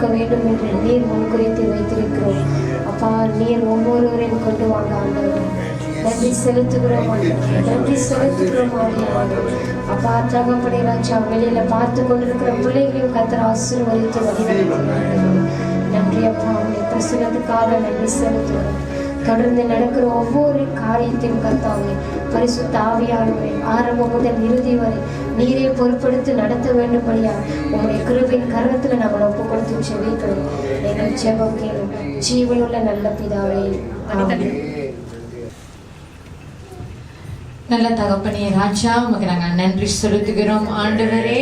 கொடுக்க வேண்டும் என்று நீர் முன்குறித்து வைத்திருக்கிறோம். அப்பா, நீர் ஒவ்வொருவரையும் கொண்டு வாங்க ஆண்டவரே. நன்றி செலுத்துகிறோம் ஆண்டவரே, நன்றி செலுத்துகிறோம் ஆண்டவரே. அப்பா தகப்பனே ராஜா, வெளியில பார்த்து கொண்டிருக்கிற பிள்ளைகளையும் கர்த்தர் ஆசீர்வதித்து வழிநடத்துகிறார். நன்றி அப்பா, உங்களுடைய பிரசன்னத்துக்காக நன்றி செலுத்துகிறோம். தொடர்ந்து நடக்கிற ஒவ்வொரு காரியத்தையும் கர்த்தாவே, பரிசுத்த ஆவியானவரே, ஆரம்பம் முதல் இறுதி வரை நீரே பொறுப்படுத்தி நடத்த வேண்டும்படியா உங்களுடைய கிருபையின் கரத்துல நாங்கள் ஒப்பு கொடுத்து செபிக்கிறோம். எங்கள் ஜெபம் கேளும் ஜீவனுள்ள நல்ல பிதாவே, ஆமென். நல்ல தகப்பனே ராஜா, உமக்கு நாங்கள் நன்றி செலுத்துகிறோம் ஆண்டவரே.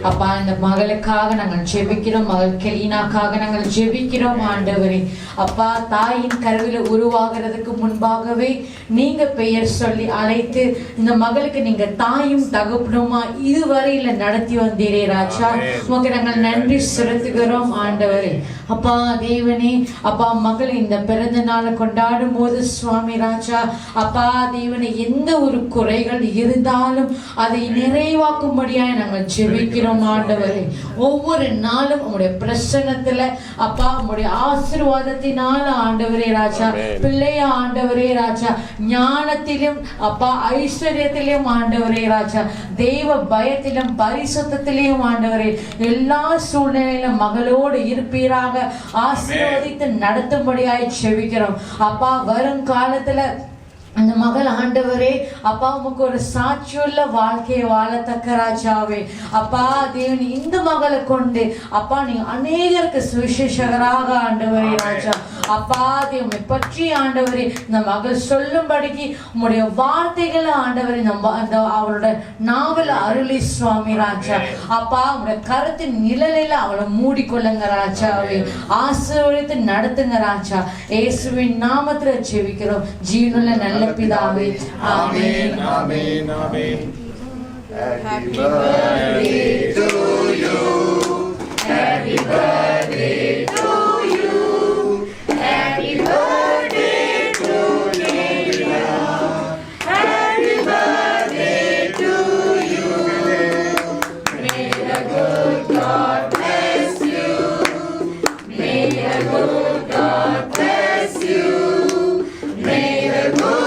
அப்பா, இந்த மகளுக்காக நாங்கள் ஜெபிக்கிறோம், மகள் கெலினாக்காக நாங்கள் ஜெபிக்கிறோம் ஆண்டவரே. அப்பா, தாயின் கருவில உருவாகிறதுக்கு முன்பாகவே நீங்க பெயர் சொல்லி அழைத்து இந்த மகளுக்கு நீங்க தாயும் தகப்பனுமா இதுவரையில நடத்தி வந்தீரே ராஜா, உமக்கு நாங்கள் நன்றி செலுத்துகிறோம் ஆண்டவரே. அப்பா தேவனே, அப்பா மகள் இந்த பிறந்த நாளை கொண்டாடும் போது சுவாமி ராஜா, அப்பா தேவனே, எந்த ஒரு குறைகள் இருந்தாலும் அதை நிறைவாக்கும்படியாய் நாங்கள் ஜெபிக்கிறோம் ஆண்டவரே. ஒவ்வொரு நாளும் உங்களுடைய பிரசன்னத்துல அப்பா, உங்களுடைய ஆசீர்வாதத்தினால ஆண்டவரே ராஜா, பிள்ளைய ஆண்டவரே ராஜா, ஞானத்திலும் அப்பா ஐஸ்வர்யத்திலும் ஆண்டவரே ராஜா, தெய்வ பயத்திலும் பரிசுத்தத்திலும் ஆண்டவரே, எல்லா சூழ்நிலையிலும் மகளோடு இருப்பீராக ஆசீர்வதித்து நடத்தும்படியாய் ஜெபிக்கிறோம். அப்பா, வரும் காலத்துல அந்த மகள் ஆண்டவரே அப்பா, உமக்கு ஒரு சாட்சியுள்ள வாழ்க்கையை வாழத்தக்க ராஜாவே. அப்பா தேவன், இந்த மகளை கொண்டு அப்பா நீங்க அநேகருக்கு சுவிசேஷகராக ஆண்டவரே ராஜா, அப்பா தேவனை பற்றி ஆண்டவரே இந்த மகள் சொல்லும்படிக்கு உங்களுடைய வார்த்தைகளை ஆண்டவரே அந்த அவளோட நாவல அருளி சுவாமி ராஜா. அப்பா, உங்களுடைய கருத்தின் நிழலில் அவளை மூடிக்கொள்ளுங்க ராஜாவே, ஆசீர்வதித்து நடத்துங்க ராஜா. இயேசுவின் நாமத்துல ஜெபிக்கிறோம் ஜீவனுள்ள நல்ல பிதாவே, ஆமென், ஆமென், ஆமென். Happy birthday to you, happy birthday to you, happy birthday to Leila, happy birthday to you. May the good God bless you, may the good God bless you, may the good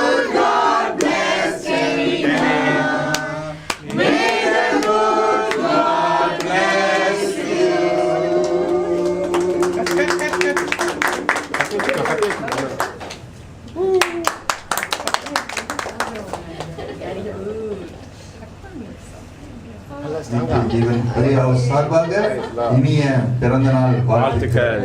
சார்பாக இனிய பிறந்த நாள் வாழ்த்துக்கள்.